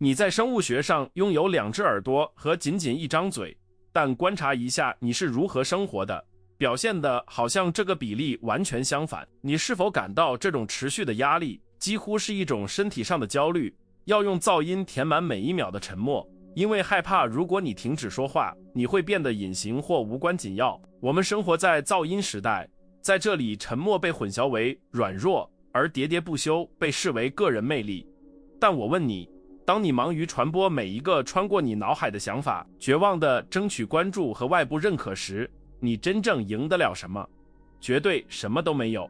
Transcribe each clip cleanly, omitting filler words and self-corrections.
你在生物学上拥有2只耳朵和仅仅1张嘴，但观察一下你是如何生活的，表现的好像这个比例完全相反。你是否感到这种持续的压力几乎是一种身体上的焦虑，要用噪音填满每1秒的沉默，因为害怕如果你停止说话，你会变得隐形或无关紧要。我们生活在噪音时代，在这里沉默被混淆为软弱，而喋喋不休被视为个人魅力。但我问你，当你忙于传播每一个穿过你脑海的想法，绝望地争取关注和外部认可时，你真正赢得了什么？绝对什么都没有。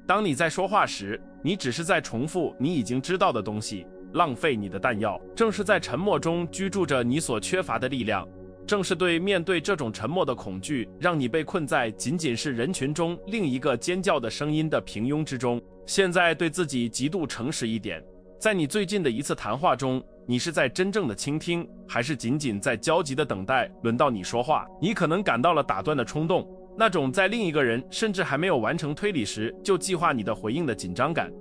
当你在说话时，你只是在重复你已经知道的东西，浪费你的弹药。正是在沉默中居住着你所缺乏的力量，正是面对这种沉默的恐惧，让你被困在仅仅是人群中另一个尖叫的声音的平庸之中。现在对自己极度诚实一点，在你最近的一次谈话中，你是在真正的倾听，还是仅仅在焦急的等待轮到你说话？你可能感到了打断的冲动，那种在另一个人甚至还没有完成推理时就计划你的回应的紧张感。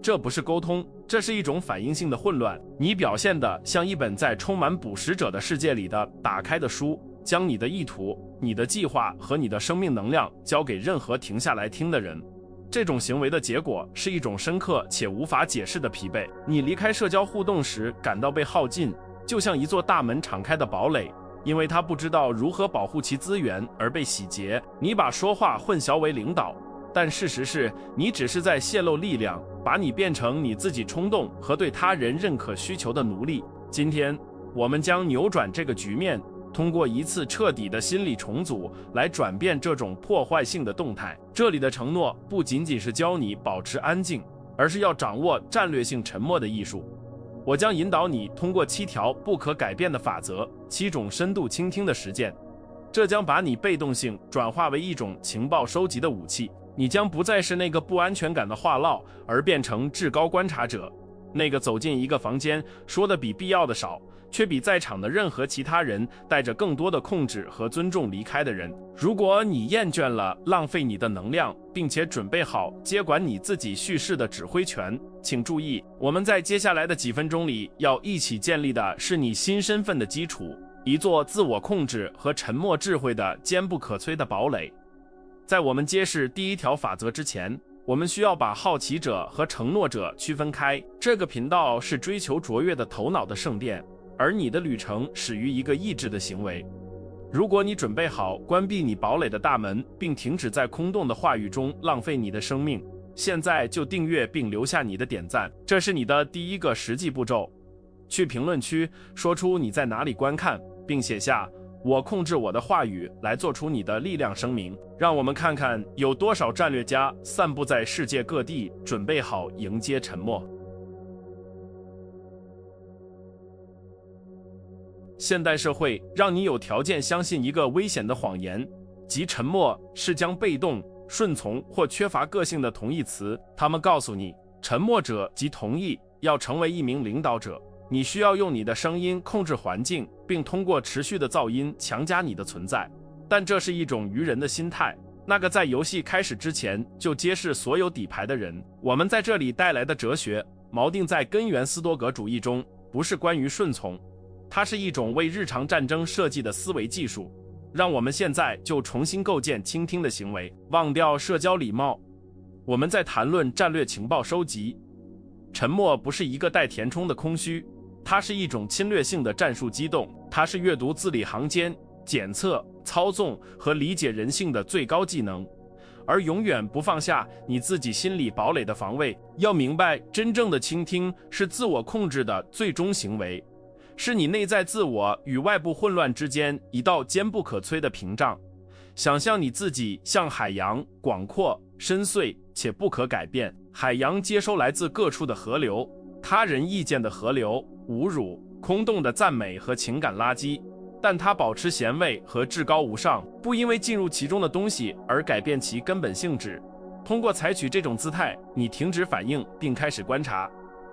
这不是沟通，这是一种反应性的混乱。你表现得像一本在充满捕食者的世界里的打开的书，将你的意图、你的计划和你的生命能量交给任何停下来听的人。这种行为的结果是一种深刻且无法解释的疲惫。你离开社交互动时感到被耗尽，就像一座大门敞开的堡垒，因为他不知道如何保护其资源而被洗劫。你把说话混淆为领导，但事实是你只是在泄露力量，把你变成你自己冲动和对他人认可需求的奴隶。今天我们将扭转这个局面，通过一次彻底的心理重组来转变这种破坏性的动态。这里的承诺不仅仅是教你保持安静，而是要掌握战略性沉默的艺术。我将引导你通过7条不可改变的法则，7种深度倾听的实践，这将把你被动性转化为一种情报收集的武器。你将不再是那个不安全感的话唠，而变成至高观察者，那个走进一个房间说的比必要的少，却比在场的任何其他人带着更多的控制和尊重离开的人。如果你厌倦了浪费你的能量，并且准备好接管你自己叙事的指挥权，请注意，我们在接下来的几分钟里要一起建立的是你新身份的基础，一座自我控制和沉默智慧的坚不可摧的堡垒。在我们揭示第1条法则之前，我们需要把好奇者和承诺者区分开。这个频道是追求卓越的头脑的圣殿，而你的旅程始于一个意志的行为。如果你准备好关闭你堡垒的大门，并停止在空洞的话语中浪费你的生命，现在就订阅并留下你的点赞，这是你的第1个实际步骤。去评论区说出你在哪里观看，并写下我控制我的话语来做出你的力量声明。让我们看看有多少战略家散布在世界各地，准备好迎接沉默。现代社会让你有条件相信一个危险的谎言，即沉默是将被动、顺从或缺乏个性的同义词。他们告诉你，沉默者即同意要成为一名领导者，你需要用你的声音控制环境，并通过持续的噪音强加你的存在。但这是一种愚人的心态，那个在游戏开始之前就揭示所有底牌的人。我们在这里带来的哲学锚定在根源斯多葛主义中，不是关于顺从，它是一种为日常战争设计的思维技术。让我们现在就重新构建倾听的行为，忘掉社交礼貌。我们在谈论战略情报收集。沉默不是一个带填充的空虚，它是一种侵略性的战术机动，它是阅读字里行间、检测、操纵和理解人性的最高技能，而永远不放下你自己心理堡垒的防卫。要明白，真正的倾听是自我控制的最终行为，是你内在自我与外部混乱之间一道坚不可摧的屏障。想象你自己像海洋，广阔、深邃且不可改变。海洋接收来自各处的河流，他人意见的河流，侮辱、空洞的赞美和情感垃圾，但它保持咸味和至高无上，不因为进入其中的东西而改变其根本性质。通过采取这种姿态，你停止反应并开始观察。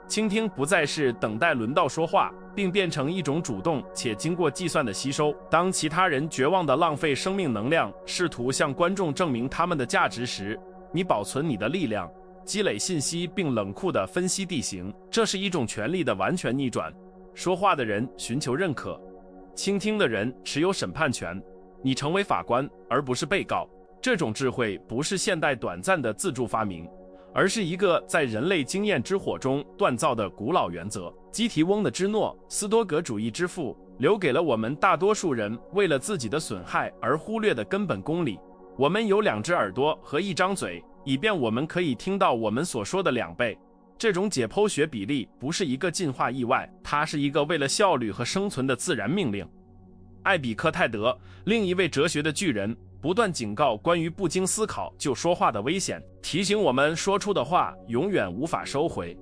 倾听不再是等待轮到说话，并变成一种主动且经过计算的吸收。当其他人绝望地浪费生命能量，试图向观众证明他们的价值时，你保存你的力量，积累信息并冷酷地分析地形。这是一种权力的完全逆转。说话的人寻求认可，倾听的人持有审判权。你成为法官，而不是被告。这种智慧不是现代短暂的自助发明，而是一个在人类经验之火中锻造的古老原则。基提翁的芝诺，斯多葛主义之父，留给了我们大多数人为了自己的损害而忽略的根本公理。我们有2只耳朵和1张嘴，以便我们可以听到我们所说的2倍。这种解剖学比例不是一个进化意外，它是一个为了效率和生存的自然命令。艾比克泰德，另一位哲学的巨人，不断警告关于不经思考就说话的危险，提醒我们说出的话永远无法收回。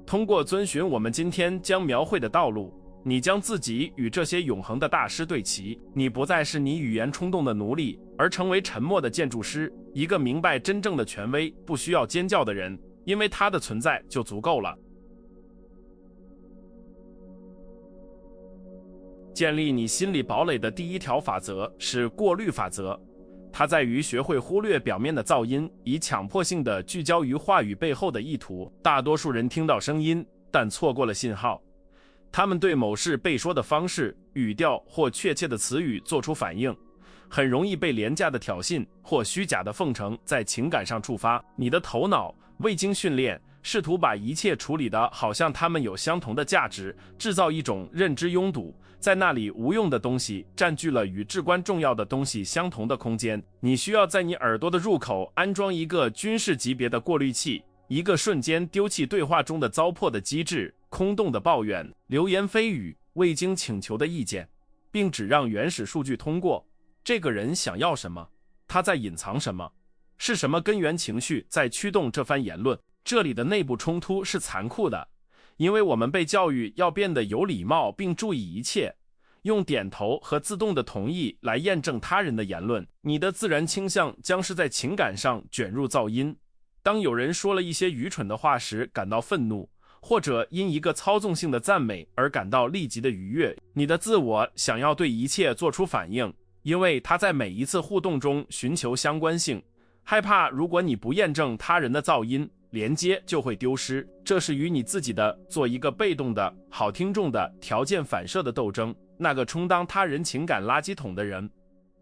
通过遵循我们今天将描绘的道路，你将自己与这些永恒的大师对齐。你不再是你语言冲动的奴隶，而成为沉默的建筑师，一个明白真正的权威不需要尖叫的人，因为他的存在就足够了。建立你心理堡垒的第1条法则是过滤法则，它在于学会忽略表面的噪音，以强迫性地聚焦于话语背后的意图。大多数人听到声音，但错过了信号。他们对某事被说的方式、语调或确切的词语做出反应，很容易被廉价的挑衅或虚假的奉承在情感上触发。你的头脑未经训练，试图把一切处理得好像它们有相同的价值，制造一种认知拥堵，在那里无用的东西占据了与至关重要的东西相同的空间。你需要在你耳朵的入口安装一个军事级别的过滤器，一个瞬间丢弃对话中的糟粕的机制、空洞的抱怨、流言蜚语、未经请求的意见，并只让原始数据通过。这个人想要什么？他在隐藏什么？是什么根源情绪在驱动这番言论？这里的内部冲突是残酷的，因为我们被教育要变得有礼貌并注意一切，用点头和自动的同意来验证他人的言论。你的自然倾向将是在情感上卷入噪音。当有人说了一些愚蠢的话时感到愤怒，或者因一个操纵性的赞美而感到立即的愉悦，你的自我想要对一切做出反应，因为他在每一次互动中寻求相关性，害怕如果你不验证他人的噪音，连接就会丢失。这是与你自己的做一个被动的、好听众的条件反射的斗争，那个充当他人情感垃圾桶的人。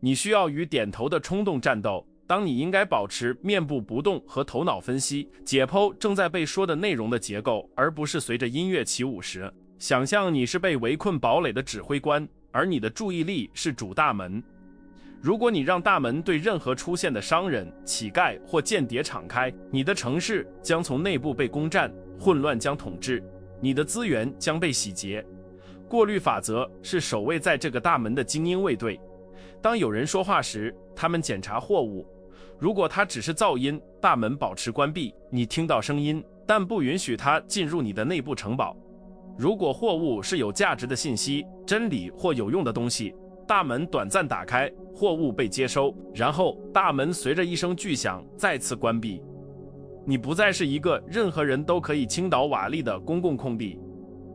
你需要与点头的冲动战斗，当你应该保持面部不动和头脑分析，解剖正在被说的内容的结构，而不是随着音乐起舞时。想象你是被围困堡垒的指挥官，而你的注意力是主大门。如果你让大门对任何出现的商人、乞丐或间谍敞开，你的城市将从内部被攻占，混乱将统治，你的资源将被洗劫。过滤法则是守卫在这个大门的精英卫队。当有人说话时，他们检查货物，如果它只是噪音，大门保持关闭，你听到声音，但不允许它进入你的内部城堡。如果货物是有价值的信息、真理或有用的东西，大门短暂打开，货物被接收，然后大门随着一声巨响再次关闭。你不再是一个任何人都可以倾倒瓦砾的公共空地，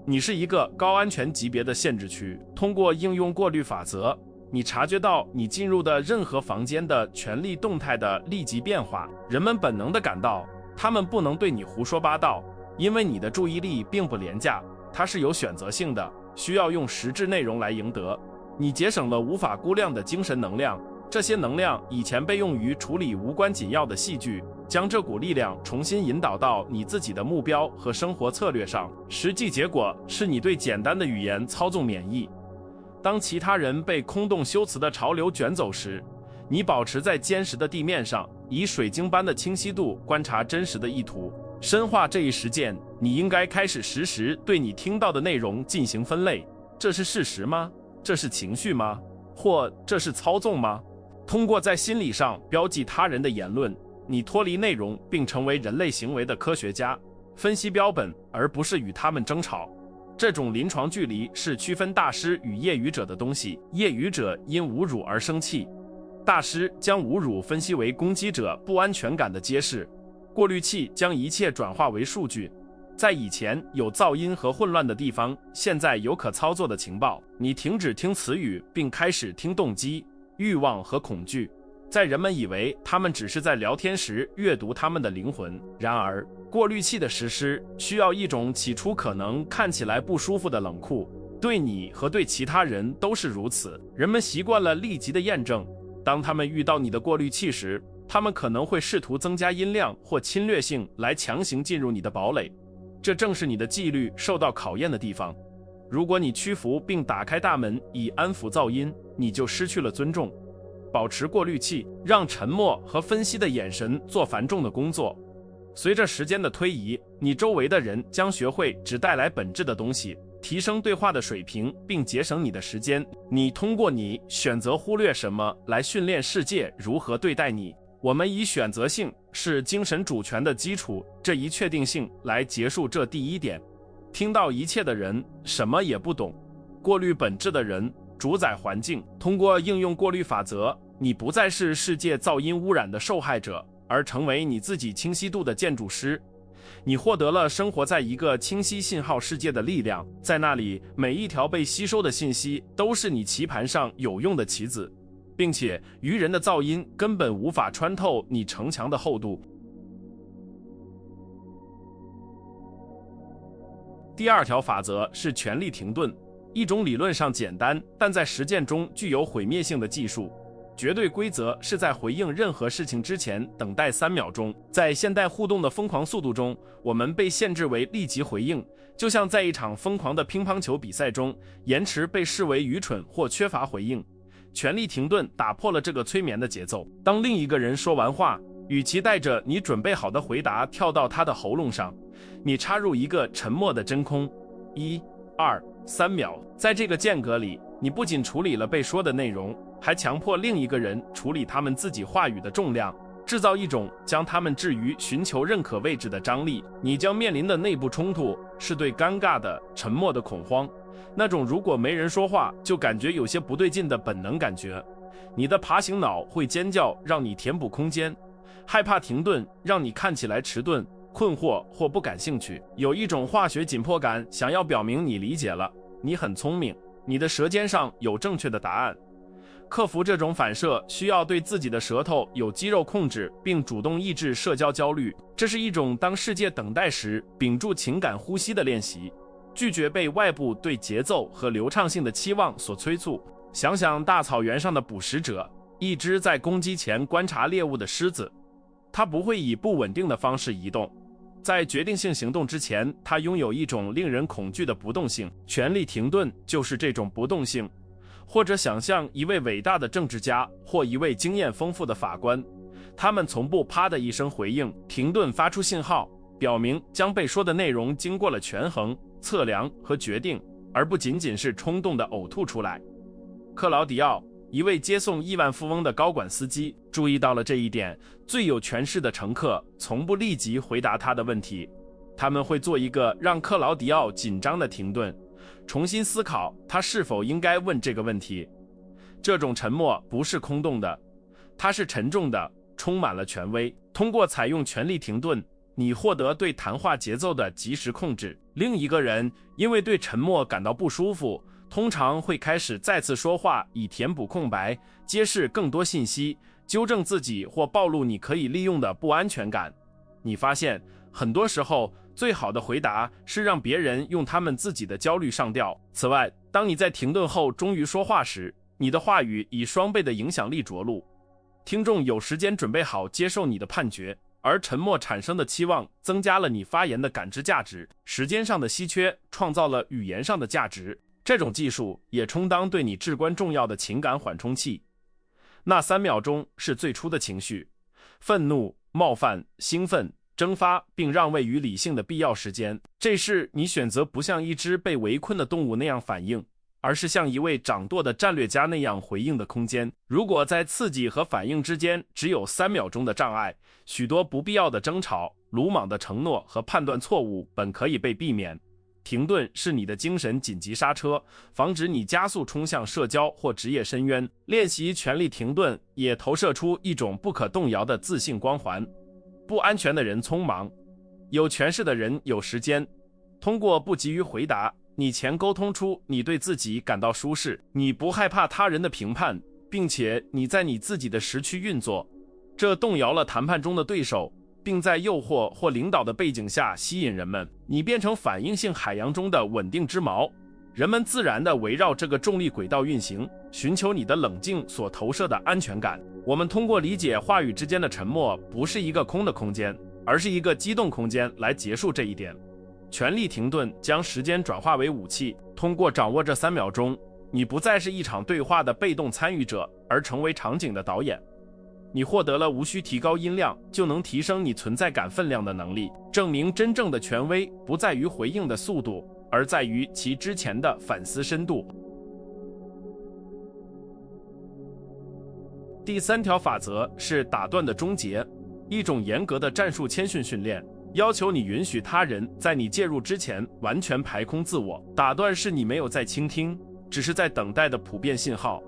你是一个高安全级别的限制区。通过应用过滤法则，你察觉到你进入的任何房间的权力动态的立即变化。人们本能地感到，他们不能对你胡说八道，因为你的注意力并不廉价，它是有选择性的，需要用实质内容来赢得。你节省了无法估量的精神能量，这些能量以前被用于处理无关紧要的戏剧，将这股力量重新引导到你自己的目标和生活策略上。实际结果是你对简单的语言操纵免疫。当其他人被空洞修辞的潮流卷走时，你保持在坚实的地面上，以水晶般的清晰度观察真实的意图。深化这一实践，你应该开始实时对你听到的内容进行分类。这是事实吗？这是情绪吗？或这是操纵吗？通过在心理上标记他人的言论，你脱离内容并成为人类行为的科学家，分析标本而不是与他们争吵。这种临床距离是区分大师与业余者的东西。业余者因侮辱而生气，大师将侮辱分析为攻击者不安全感的揭示。过滤器将一切转化为数据。在以前有噪音和混乱的地方，现在有可操作的情报。你停止听词语，并开始听动机、欲望和恐惧。在人们以为他们只是在聊天时阅读他们的灵魂。然而，过滤器的实施需要一种起初可能看起来不舒服的冷酷，对你和对其他人都是如此。人们习惯了立即的验证，当他们遇到你的过滤器时，他们可能会试图增加音量或侵略性来强行进入你的堡垒。这正是你的纪律受到考验的地方。如果你屈服并打开大门以安抚噪音，你就失去了尊重。保持过滤器，让沉默和分析的眼神做繁重的工作。随着时间的推移，你周围的人将学会只带来本质的东西，提升对话的水平，并节省你的时间。你通过你选择忽略什么来训练世界如何对待你。我们以选择性是精神主权的基础这一确定性来结束这第一点。听到一切的人什么也不懂，过滤本质的人主宰环境。通过应用过滤法则，你不再是世界噪音污染的受害者，而成为你自己清晰度的建筑师。你获得了生活在一个清晰信号世界的力量，在那里每一条被吸收的信息都是你棋盘上有用的棋子，并且愚人的噪音根本无法穿透你城墙的厚度。第二条法则是权力停顿，一种理论上简单，但在实践中具有毁灭性的技术。绝对规则是在回应任何事情之前等待3秒钟。在现代互动的疯狂速度中，我们被限制为立即回应，就像在一场疯狂的乒乓球比赛中，延迟被视为愚蠢或缺乏回应。权力停顿打破了这个催眠的节奏。当另一个人说完话，与其带着你准备好的回答跳到他的喉咙上，你插入一个沉默的真空。1、2、3秒。在这个间隔里，你不仅处理了被说的内容，还强迫另一个人处理他们自己话语的重量，制造一种将他们置于寻求认可位置的张力。你将面临的内部冲突是对尴尬的、沉默的恐慌，那种如果没人说话就感觉有些不对劲的本能感觉。你的爬行脑会尖叫，让你填补空间；害怕停顿，让你看起来迟钝、困惑或不感兴趣。有一种化学紧迫感，想要表明你理解了，你很聪明，你的舌尖上有正确的答案。克服这种反射需要对自己的舌头有肌肉控制，并主动抑制社交焦虑。这是一种当世界等待时屏住情感呼吸的练习，拒绝被外部对节奏和流畅性的期望所催促。想想大草原上的捕食者，一只在攻击前观察猎物的狮子，它不会以不稳定的方式移动。在决定性行动之前，它拥有一种令人恐惧的不动性。权力停顿就是这种不动性。或者想象一位伟大的政治家或一位经验丰富的法官，他们从不啪的一声回应，停顿发出信号，表明将被说的内容经过了权衡、测量和决定，而不仅仅是冲动的呕吐出来。克劳迪奥，一位接送亿万富翁的高管司机，注意到了这一点。最有权势的乘客从不立即回答他的问题，他们会做一个让克劳迪奥紧张的停顿，重新思考他是否应该问这个问题。这种沉默不是空洞的，它是沉重的，充满了权威。通过采用权力停顿，你获得对谈话节奏的及时控制。另一个人因为对沉默感到不舒服，通常会开始再次说话，以填补空白，揭示更多信息，纠正自己或暴露你可以利用的不安全感。你发现很多时候最好的回答是让别人用他们自己的焦虑上吊。此外，当你在停顿后终于说话时，你的话语以双倍的影响力着陆。听众有时间准备好接受你的判决，而沉默产生的期望增加了你发言的感知价值。时间上的稀缺创造了语言上的价值。这种技术也充当对你至关重要的情感缓冲器。那3秒钟是最初的情绪，愤怒、冒犯、兴奋、蒸发并让位于理性的必要时间。这是你选择不像一只被围困的动物那样反应，而是像一位掌舵的战略家那样回应的空间。如果在刺激和反应之间只有3秒钟的障碍，许多不必要的争吵、鲁莽的承诺和判断错误本可以被避免。停顿是你的精神紧急刹车，防止你加速冲向社交或职业深渊。练习权力停顿也投射出一种不可动摇的自信光环。不安全的人匆忙，有权势的人有时间。通过不急于回答，你前沟通出你对自己感到舒适，你不害怕他人的评判，并且你在你自己的时区运作，这动摇了谈判中的对手，并在诱惑或领导的背景下吸引人们。你变成反应性海洋中的稳定之锚，人们自然地围绕这个重力轨道运行，寻求你的冷静所投射的安全感。我们通过理解话语之间的沉默不是一个空的空间，而是一个机动空间来结束这一点。权力停顿将时间转化为武器，通过掌握这3秒钟，你不再是一场对话的被动参与者，而成为场景的导演。你获得了无需提高音量就能提升你存在感分量的能力，证明真正的权威不在于回应的速度，而在于其之前的反思深度。第3条法则是打断的终结，一种严格的战术谦逊训练，要求你允许他人在你介入之前完全排空自我。打断是你没有在倾听，只是在等待的普遍信号。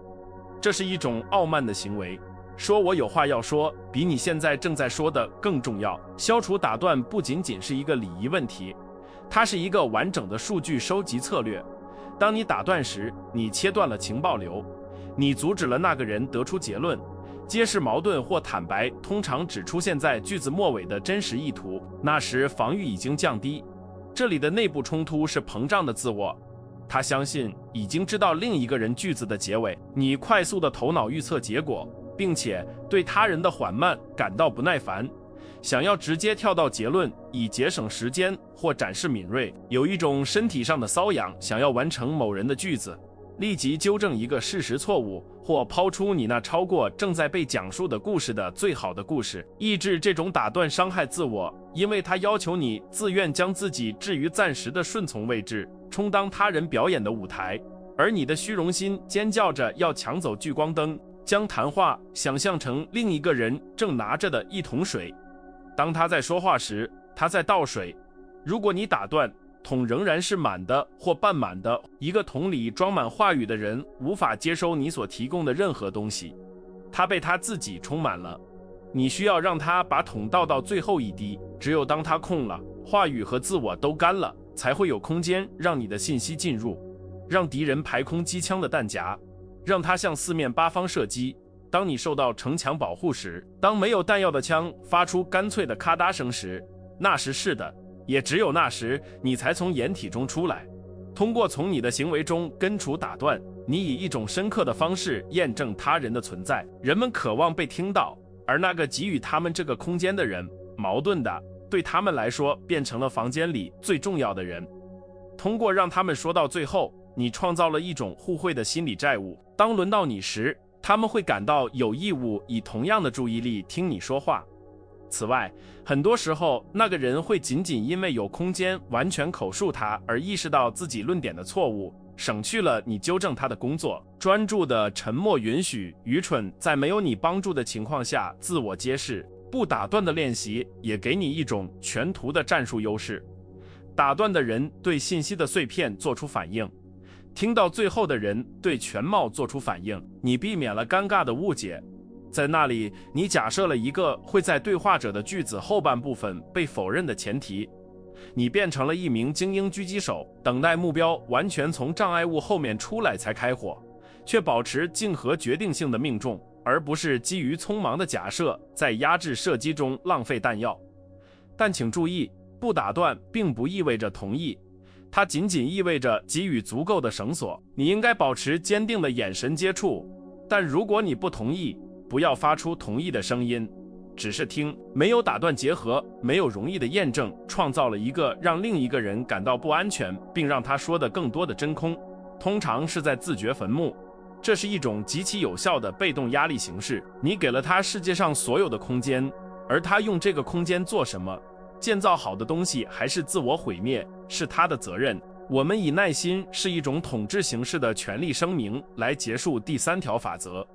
这是一种傲慢的行为，说我有话要说，比你现在正在说的更重要。消除打断不仅仅是一个礼仪问题，它是一个完整的数据收集策略。当你打断时，你切断了情报流，你阻止了那个人得出结论。揭示矛盾或坦白通常只出现在句子末尾的真实意图，那时防御已经降低。这里的内部冲突是膨胀的自我，他相信已经知道另一个人句子的结尾。你快速的头脑预测结果，并且对他人的缓慢感到不耐烦，想要直接跳到结论以节省时间或展示敏锐。有一种身体上的瘙痒，想要完成某人的句子，立即纠正一个事实错误，或抛出你那超过正在被讲述的故事的最好的故事。抑制这种打断伤害自我，因为它要求你自愿将自己置于暂时的顺从位置，充当他人表演的舞台，而你的虚荣心尖叫着要抢走聚光灯，将谈话想象成另一个人正拿着的一桶水。当他在说话时，他在倒水。如果你打断，桶仍然是满的或半满的，一个桶里装满话语的人无法接收你所提供的任何东西，他被他自己充满了。你需要让他把桶倒到最后一滴，只有当他空了，话语和自我都干了，才会有空间让你的信息进入。让敌人排空机枪的弹夹，让他向四面八方射击。当你受到城墙保护时，当没有弹药的枪发出干脆的咔嗒声时，那时是的，也只有那时，你才从掩体中出来。通过从你的行为中根除打断，你以一种深刻的方式验证他人的存在。人们渴望被听到，而那个给予他们这个空间的人，矛盾的，对他们来说变成了房间里最重要的人。通过让他们说到最后，你创造了一种互惠的心理债务。当轮到你时，他们会感到有义务以同样的注意力听你说话。此外，很多时候那个人会仅仅因为有空间完全口述他而意识到自己论点的错误，省去了你纠正他的工作。专注的沉默允许愚蠢在没有你帮助的情况下自我揭示。不打断的练习也给你一种全图的战术优势。打断的人对信息的碎片做出反应，听到最后的人对全貌做出反应。你避免了尴尬的误解，在那里你假设了一个会在对话者的句子后半部分被否认的前提。你变成了一名精英狙击手，等待目标完全从障碍物后面出来才开火，却保持竞合决定性的命中，而不是基于匆忙的假设在压制射击中浪费弹药。但请注意，不打断并不意味着同意，它仅仅意味着给予足够的绳索。你应该保持坚定的眼神接触，但如果你不同意，不要发出同意的声音，只是听。没有打断结合，没有容易的验证，创造了一个让另一个人感到不安全并让他说的更多的真空，通常是在自掘坟墓。这是一种极其有效的被动压力形式。你给了他世界上所有的空间，而他用这个空间做什么，建造好的东西还是自我毁灭，是他的责任。我们以耐心是一种统治形式的权利声明来结束第3条法则。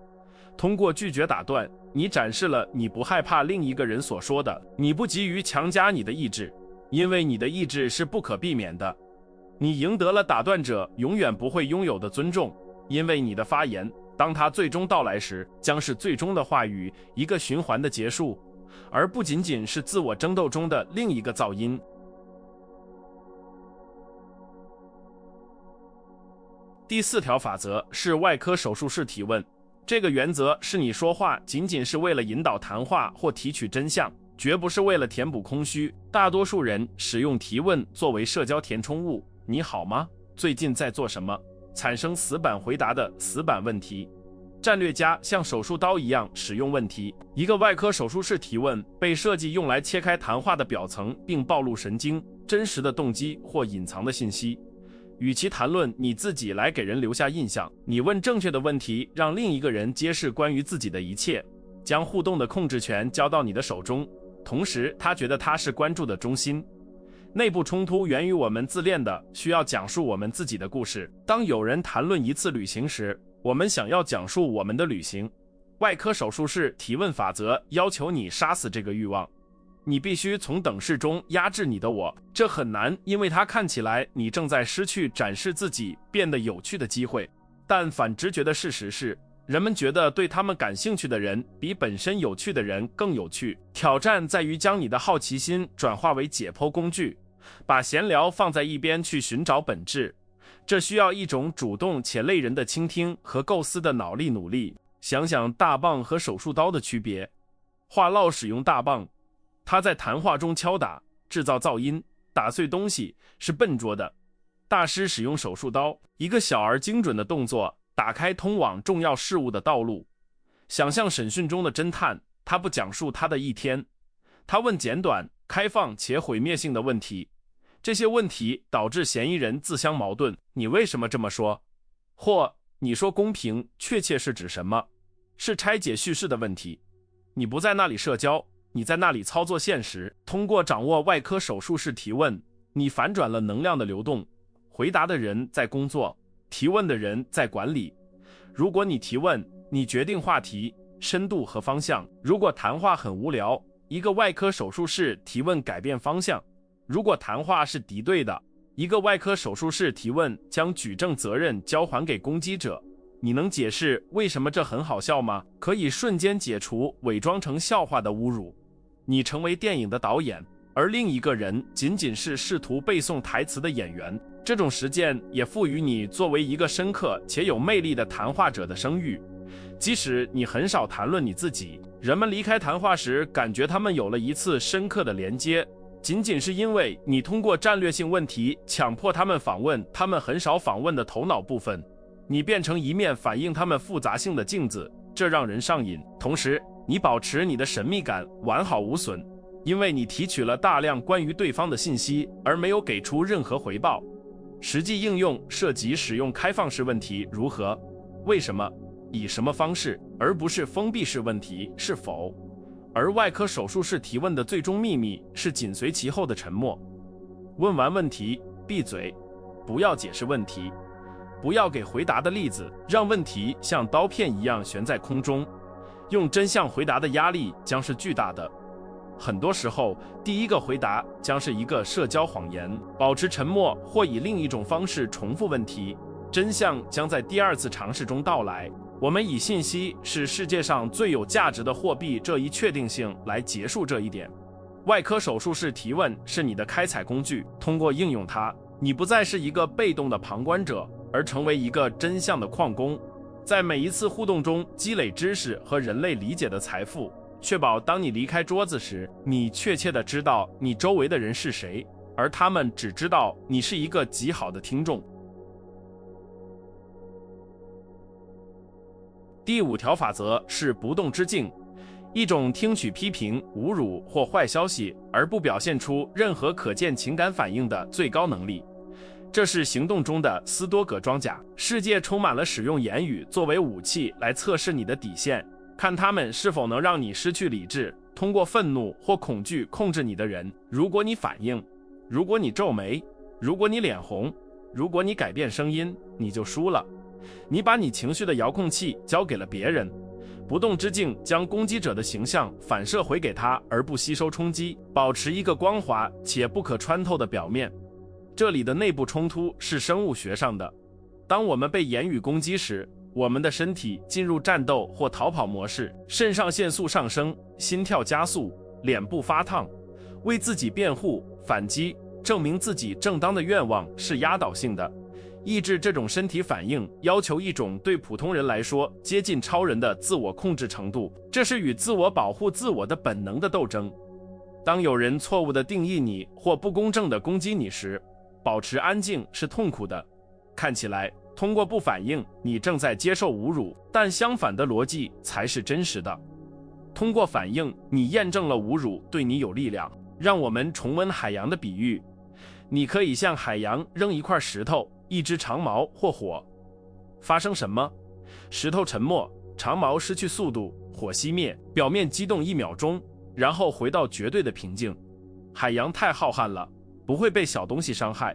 通过拒绝打断，你展示了你不害怕另一个人所说的，你不急于强加你的意志，因为你的意志是不可避免的。你赢得了打断者永远不会拥有的尊重，因为你的发言，当它最终到来时，将是最终的话语，一个循环的结束，而不仅仅是自我争斗中的另一个噪音。第4条法则是外科手术室提问。这个原则是你说话仅仅是为了引导谈话或提取真相，绝不是为了填补空虚。大多数人使用提问作为社交填充物，你好吗？最近在做什么？产生死板回答的死板问题。战略家像手术刀一样使用问题。一个外科手术室提问被设计用来切开谈话的表层，并暴露神经、真实的动机或隐藏的信息。与其谈论你自己来给人留下印象，你问正确的问题，让另一个人揭示关于自己的一切，将互动的控制权交到你的手中，同时他觉得他是关注的中心。内部冲突源于我们自恋的需要讲述我们自己的故事。当有人谈论一次旅行时，我们想要讲述我们的旅行。外科手术室提问法则要求你杀死这个欲望。你必须从等式中压制你的我，这很难，因为它看起来你正在失去展示自己变得有趣的机会。但反直觉的事实是，人们觉得对他们感兴趣的人比本身有趣的人更有趣。挑战在于将你的好奇心转化为解剖工具，把闲聊放在一边去寻找本质。这需要一种主动且累人的倾听和构思的脑力努力。想想大棒和手术刀的区别。话唠使用大棒，他在谈话中敲打、制造噪音、打碎东西，是笨拙的。大师使用手术刀，一个小而精准的动作，打开通往重要事物的道路。想象审讯中的侦探，他不讲述他的一天，他问简短、开放且毁灭性的问题。这些问题导致嫌疑人自相矛盾。你为什么这么说？或你说公平确切是指什么？是拆解叙事的问题。你不在那里社交，你在那里操作现实。通过掌握外科手术室提问，你反转了能量的流动。回答的人在工作，提问的人在管理。如果你提问，你决定话题、深度和方向。如果谈话很无聊，一个外科手术室提问改变方向。如果谈话是敌对的，一个外科手术室提问将举证责任交还给攻击者。你能解释为什么这很好笑吗？可以瞬间解除伪装成笑话的侮辱。你成为电影的导演，而另一个人仅仅是试图背诵台词的演员。这种实践也赋予你作为一个深刻且有魅力的谈话者的声誉。即使你很少谈论你自己，人们离开谈话时感觉他们有了一次深刻的连接，仅仅是因为你通过战略性问题强迫他们访问他们很少访问的头脑部分。你变成一面反映他们复杂性的镜子，这让人上瘾。同时，你保持你的神秘感完好无损，因为你提取了大量关于对方的信息，而没有给出任何回报。实际应用涉及使用开放式问题如何、为什么、以什么方式，而不是封闭式问题是否。而外科手术室提问的最终秘密是紧随其后的沉默。问完问题，闭嘴，不要解释问题，不要给回答的例子，让问题像刀片一样悬在空中。用真相回答的压力将是巨大的。很多时候，第一个回答将是一个社交谎言。保持沉默或以另一种方式重复问题，真相将在第二次尝试中到来。我们以信息是世界上最有价值的货币这一确定性来结束这一点。外科手术室提问是你的开采工具，通过应用它，你不再是一个被动的旁观者，而成为一个真相的矿工。在每一次互动中积累知识和人类理解的财富，确保当你离开桌子时，你确切地知道你周围的人是谁，而他们只知道你是一个极好的听众。第5条法则是不动之静，一种听取批评、侮辱或坏消息而不表现出任何可见情感反应的最高能力。这是行动中的斯多葛装甲。世界充满了使用言语作为武器来测试你的底线，看他们是否能让你失去理智，通过愤怒或恐惧控制你的人。如果你反应，如果你皱眉，如果你脸红，如果你改变声音，你就输了。你把你情绪的遥控器交给了别人。不动之静将攻击者的形象反射回给他，而不吸收冲击，保持一个光滑且不可穿透的表面。这里的内部冲突是生物学上的。当我们被言语攻击时，我们的身体进入战斗或逃跑模式，肾上腺素上升，心跳加速，脸部发烫。为自己辩护、反击、证明自己正当的愿望是压倒性的。抑制这种身体反应，要求一种对普通人来说接近超人的自我控制程度，这是与自我保护自我的本能的斗争。当有人错误地定义你或不公正地攻击你时，保持安静是痛苦的。看起来通过不反应，你正在接受侮辱，但相反的逻辑才是真实的。通过反应，你验证了侮辱对你有力量。让我们重温海洋的比喻，你可以向海洋扔一块石头、一只长矛或火。发生什么？石头沉没，长矛失去速度，火熄灭，表面激动1秒钟，然后回到绝对的平静。海洋太浩瀚了，不会被小东西伤害。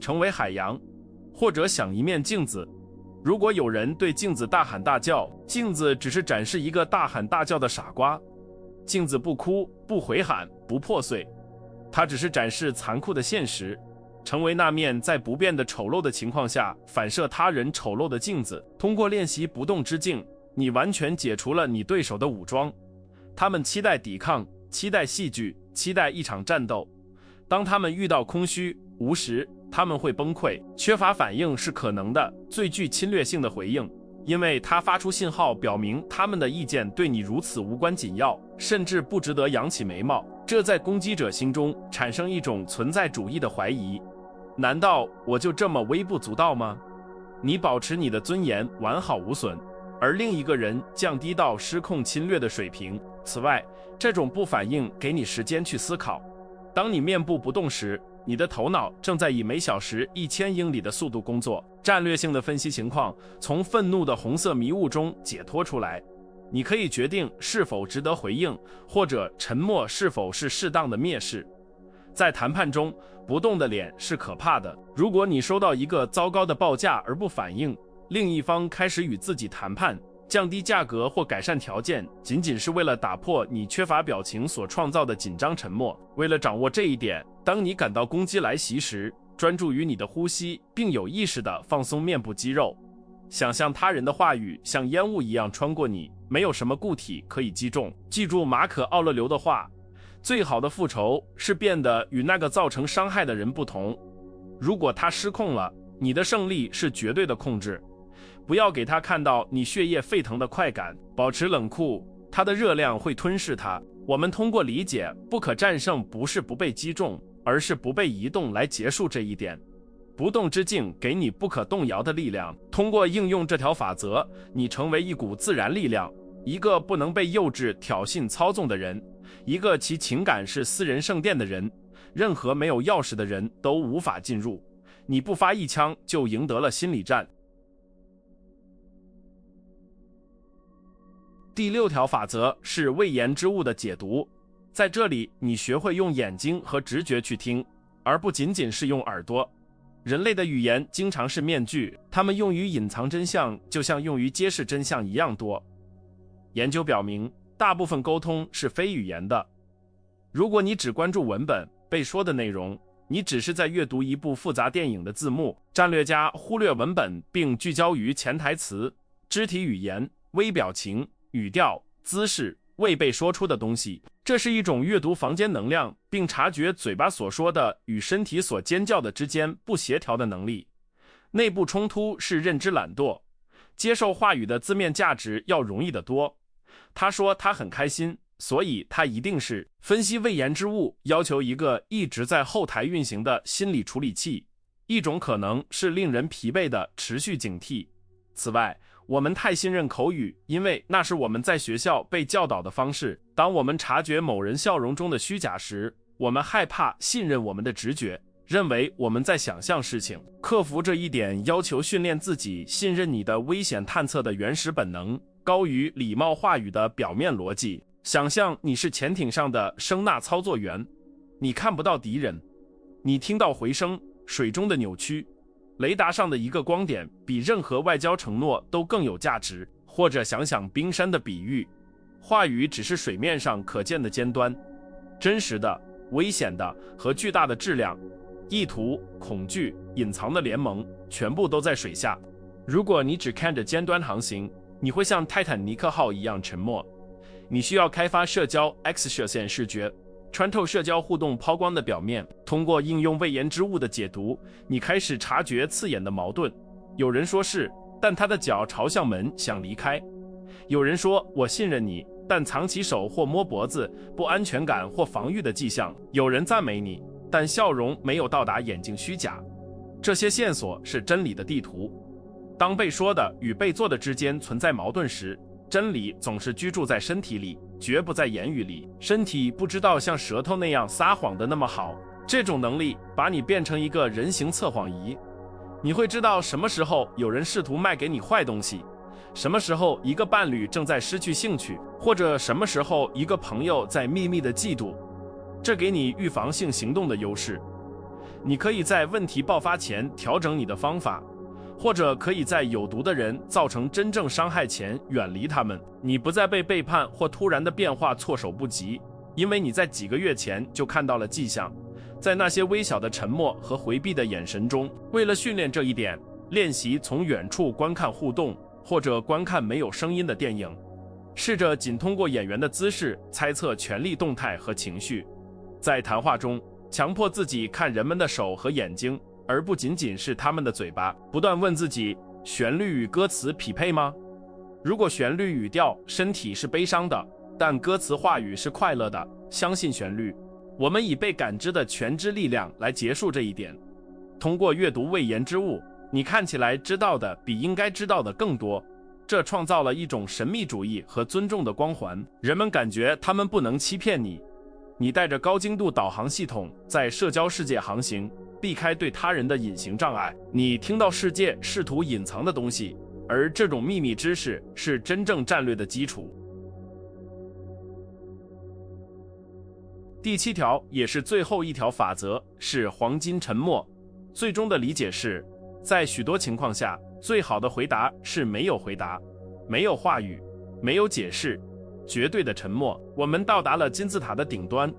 成为海洋，或者想一面镜子。如果有人对镜子大喊大叫，镜子只是展示一个大喊大叫的傻瓜。镜子不哭，不回喊，不破碎，它只是展示残酷的现实。成为那面在不变的丑陋的情况下反射他人丑陋的镜子。通过练习不动之境，你完全解除了你对手的武装。他们期待抵抗，期待戏剧，期待一场战斗。当他们遇到空虚、无时，他们会崩溃。缺乏反应是可能的最具侵略性的回应，因为它发出信号表明他们的意见对你如此无关紧要，甚至不值得扬起眉毛。这在攻击者心中产生一种存在主义的怀疑。难道我就这么微不足道吗？你保持你的尊严完好无损，而另一个人降低到失控侵略的水平。此外，这种不反应给你时间去思考。当你面部不动时，你的头脑正在以每小时1000英里的速度工作，战略性的分析情况，从愤怒的红色迷雾中解脱出来。你可以决定是否值得回应，或者沉默是否是适当的蔑视。在谈判中，不动的脸是可怕的。如果你收到一个糟糕的报价而不反应，另一方开始与自己谈判，降低价格或改善条件，仅仅是为了打破你缺乏表情所创造的紧张沉默。为了掌握这一点，当你感到攻击来袭时，专注于你的呼吸，并有意识地放松面部肌肉。想象他人的话语像烟雾一样穿过你，没有什么固体可以击中。记住马可·奥勒留的话，最好的复仇是变得与那个造成伤害的人不同。如果他失控了，你的胜利是绝对的控制。不要给他看到你血液沸腾的快感，保持冷酷，他的热量会吞噬他。我们通过理解不可战胜不是不被击中，而是不被移动来结束这一点。不动之境给你不可动摇的力量。通过应用这条法则，你成为一股自然力量，一个不能被幼稚挑衅操纵的人，一个其情感是私人圣殿的人。任何没有钥匙的人都无法进入。你不发一枪就赢得了心理战。第6条法则是未言之物的解读。在这里，你学会用眼睛和直觉去听，而不仅仅是用耳朵。人类的语言经常是面具，它们用于隐藏真相，就像用于揭示真相一样多。研究表明，大部分沟通是非语言的。如果你只关注文本被说的内容，你只是在阅读一部复杂电影的字幕。战略家忽略文本，并聚焦于潜台词、肢体语言、微表情、语调、姿势、未被说出的东西。这是一种阅读房间能量，并察觉嘴巴所说的与身体所尖叫的之间不协调的能力。内部冲突是认知懒惰，接受话语的字面价值要容易得多。他说他很开心，所以他一定是。分析未言之物要求一个一直在后台运行的心理处理器，一种可能是令人疲惫的持续警惕。此外，我们太信任口语，因为那是我们在学校被教导的方式。当我们察觉某人笑容中的虚假时，我们害怕信任我们的直觉，认为我们在想象事情。克服这一点要求训练自己信任你的危险探测的原始本能，高于礼貌话语的表面逻辑。想象你是潜艇上的声呐操作员，你看不到敌人，你听到回声，水中的扭曲。雷达上的一个光点比任何外交承诺都更有价值。或者想想冰山的比喻，话语只是水面上可见的尖端，真实的、危险的和巨大的质量、意图、恐惧、隐藏的联盟，全部都在水下。如果你只看着尖端航行，你会像泰坦尼克号一样沉没。你需要开发社交 X 射线视觉，穿透社交互动抛光的表面，通过应用未言之物的解读，你开始察觉刺眼的矛盾。有人说是，但他的脚朝向门，想离开；有人说我信任你，但藏起手或摸脖子，不安全感或防御的迹象；有人赞美你，但笑容没有到达眼睛虚假。这些线索是真理的地图。当被说的与被做的之间存在矛盾时，真理总是居住在身体里，绝不在言语里。身体不知道像舌头那样撒谎的那么好，这种能力把你变成一个人形测谎仪。你会知道什么时候有人试图卖给你坏东西，什么时候一个伴侣正在失去兴趣，或者什么时候一个朋友在秘密的嫉妒。这给你预防性行动的优势。你可以在问题爆发前调整你的方法，或者可以在有毒的人造成真正伤害前远离他们。你不再被背叛或突然的变化措手不及，因为你在几个月前就看到了迹象。在那些微小的沉默和回避的眼神中，为了训练这一点，练习从远处观看互动，或者观看没有声音的电影，试着仅通过演员的姿势猜测权力动态和情绪。在谈话中，强迫自己看人们的手和眼睛，而不仅仅是他们的嘴巴，不断问自己：旋律与歌词匹配吗？如果旋律语调身体是悲伤的，但歌词话语是快乐的，相信旋律。我们以被感知的全知力量来结束这一点。通过阅读未言之物，你看起来知道的比应该知道的更多，这创造了一种神秘主义和尊重的光环，人们感觉他们不能欺骗你。你带着高精度导航系统在社交世界航行，避开对他人的隐形障碍。你听到世界试图隐藏的东西，而这种秘密知识是真正战略的基础。第7条也是最后一条法则，是黄金沉默。最终的理解是，在许多情况下，最好的回答是没有回答，没有话语，没有解释，绝对的沉默。我们到达了金字塔的顶端。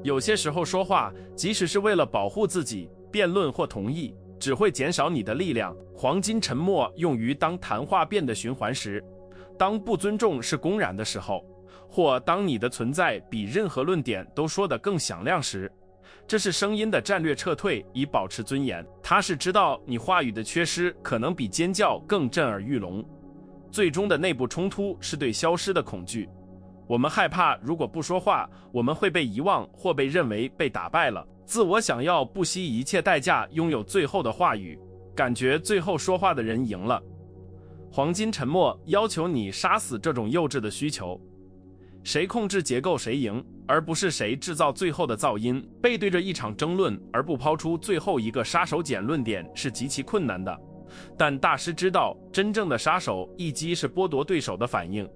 有些时候说话，即使是为了保护自己，辩论或同意，只会减少你的力量。黄金沉默用于当谈话变得循环时，当不尊重是公然的时候，或当你的存在比任何论点都说得更响亮时。这是声音的战略撤退，以保持尊严。它是知道你话语的缺失可能比尖叫更震耳欲聋。最终的内部冲突是对消失的恐惧。我们害怕如果不说话，我们会被遗忘或被认为被打败了。自我想要不惜一切代价拥有最后的话语，感觉最后说话的人赢了。黄金沉默要求你杀死这种幼稚的需求。谁控制结构谁赢，而不是谁制造最后的噪音。背对着一场争论而不抛出最后一个杀手锏论点是极其困难的。但大师知道，真正的杀手一击是剥夺对手的反应，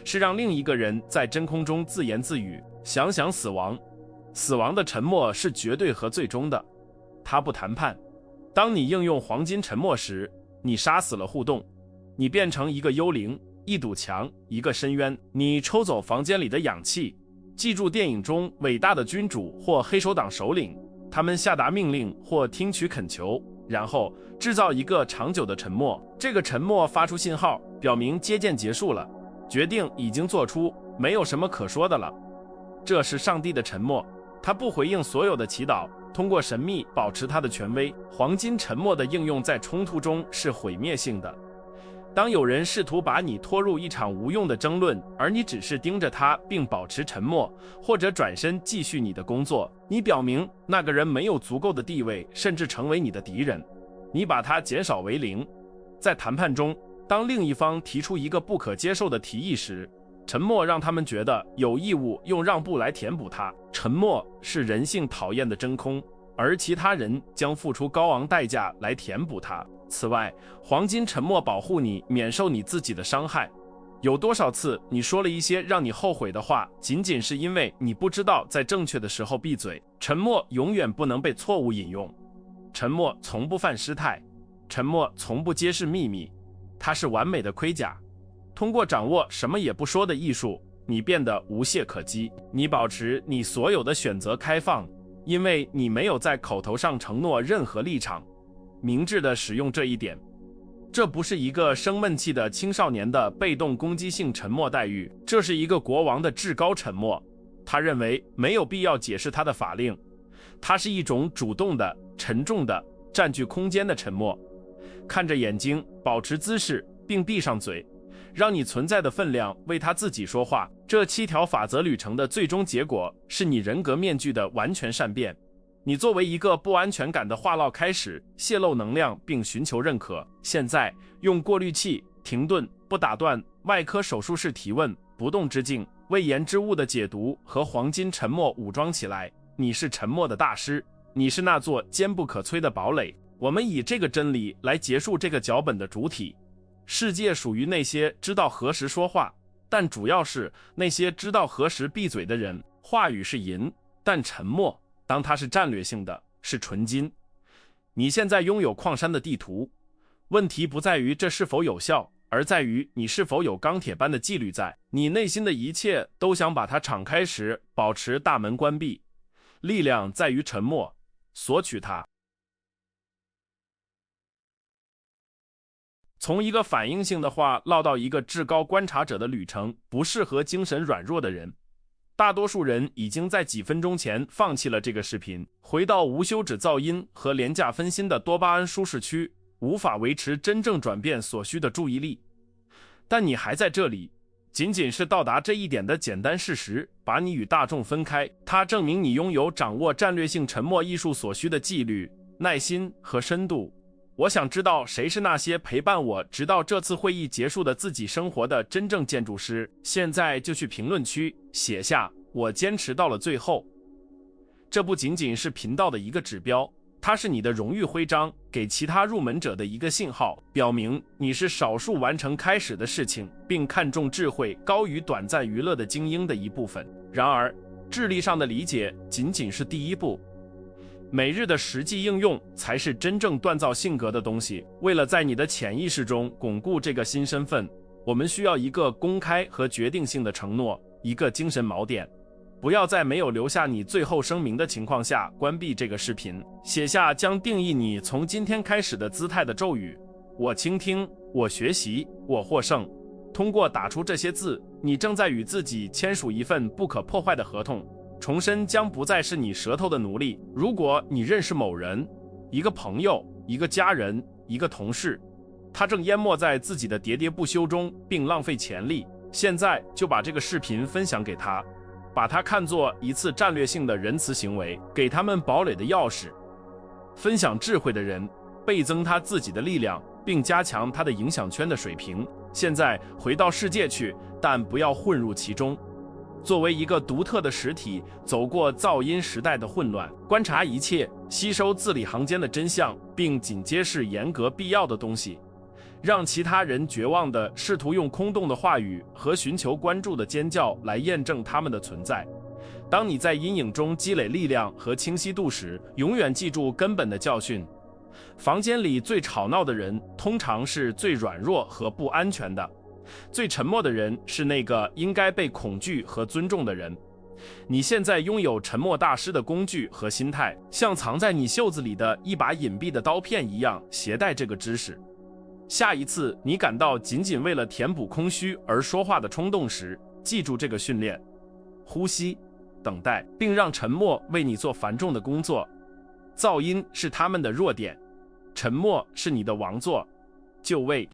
是让另一个人在真空中自言自语。想想死亡，死亡的沉默是绝对和最终的，他不谈判。当你应用黄金沉默时，你杀死了互动，你变成一个幽灵，一堵墙，一个深渊。你抽走房间里的氧气。记住电影中伟大的君主或黑手党首领，他们下达命令或听取恳求，然后制造一个长久的沉默。这个沉默发出信号，表明接见结束了，决定已经做出，没有什么可说的了。这是上帝的沉默，他不回应所有的祈祷，通过神秘保持他的权威。黄金沉默的应用在冲突中是毁灭性的。当有人试图把你拖入一场无用的争论，而你只是盯着他并保持沉默，或者转身继续你的工作，你表明那个人没有足够的地位，甚至成为你的敌人。你把他减少为零。在谈判中，当另一方提出一个不可接受的提议时，沉默让他们觉得有义务用让步来填补它。沉默是人性讨厌的真空，而其他人将付出高昂代价来填补它。此外，黄金沉默保护你免受你自己的伤害。有多少次你说了一些让你后悔的话，仅仅是因为你不知道在正确的时候闭嘴。沉默永远不能被错误引用。沉默从不犯失态，沉默从不揭示秘密，它是完美的盔甲。通过掌握什么也不说的艺术，你变得无懈可击。你保持你所有的选择开放，因为你没有在口头上承诺任何立场。明智地使用这一点，这不是一个生闷气的青少年的被动攻击性沉默待遇，这是一个国王的至高沉默。他认为没有必要解释他的法令，它是一种主动的、沉重的、占据空间的沉默。看着眼睛，保持姿势，并闭上嘴，让你存在的分量为他自己说话。这7条法则旅程的最终结果是你人格面具的完全善变。你作为一个不安全感的话唠开始泄露能量并寻求认可。现在用过滤器、停顿、不打断、外科手术室提问、不动之境、未言之物的解读和黄金沉默武装起来。你是沉默的大师，你是那座坚不可摧的堡垒。我们以这个真理来结束这个脚本的主体。世界属于那些知道何时说话，但主要是那些知道何时闭嘴的人。话语是银，但沉默，当它是战略性的，是纯金。你现在拥有矿山的地图，问题不在于这是否有效，而在于你是否有钢铁般的纪律在。你内心的一切都想把它敞开时，保持大门关闭。力量在于沉默，索取它。从一个反应性的话唠到一个至高观察者的旅程，不适合精神软弱的人。大多数人已经在几分钟前放弃了这个视频，回到无休止噪音和廉价分心的多巴胺舒适区，无法维持真正转变所需的注意力。但你还在这里，仅仅是到达这一点的简单事实，把你与大众分开。它证明你拥有掌握战略性沉默艺术所需的纪律、耐心和深度。我想知道谁是那些陪伴我直到这次会议结束的自己生活的真正建筑师。现在就去评论区写下我坚持到了最后。这不仅仅是频道的一个指标，它是你的荣誉徽章，给其他入门者的一个信号，表明你是少数完成开始的事情并看重智慧高于短暂娱乐的精英的一部分。然而智力上的理解仅仅是第一步，每日的实际应用才是真正锻造性格的东西。为了在你的潜意识中巩固这个新身份，我们需要一个公开和决定性的承诺，一个精神锚点。不要在没有留下你最后声明的情况下关闭这个视频。写下将定义你从今天开始的姿态的咒语：我倾听，我学习，我获胜。通过打出这些字，你正在与自己签署一份不可破坏的合同。重申将不再是你舌头的奴隶。如果你认识某人，一个朋友，一个家人，一个同事，他正淹没在自己的喋喋不休中并浪费潜力，现在就把这个视频分享给他，把它看作一次战略性的仁慈行为，给他们堡垒的钥匙。分享智慧的人倍增他自己的力量，并加强他的影响圈的水平。现在回到世界去，但不要混入其中。作为一个独特的实体，走过噪音时代的混乱，观察一切，吸收字里行间的真相，并紧接是严格必要的东西，让其他人绝望地试图用空洞的话语和寻求关注的尖叫来验证他们的存在。当你在阴影中积累力量和清晰度时，永远记住根本的教训：房间里最吵闹的人通常是最软弱和不安全的。最沉默的人是那个应该被恐惧和尊重的人。你现在拥有沉默大师的工具和心态，像藏在你袖子里的一把隐蔽的刀片一样携带这个知识。下一次你感到仅仅为了填补空虚而说话的冲动时，记住这个训练：呼吸，等待，并让沉默为你做繁重的工作。噪音是他们的弱点，沉默是你的王座。就位。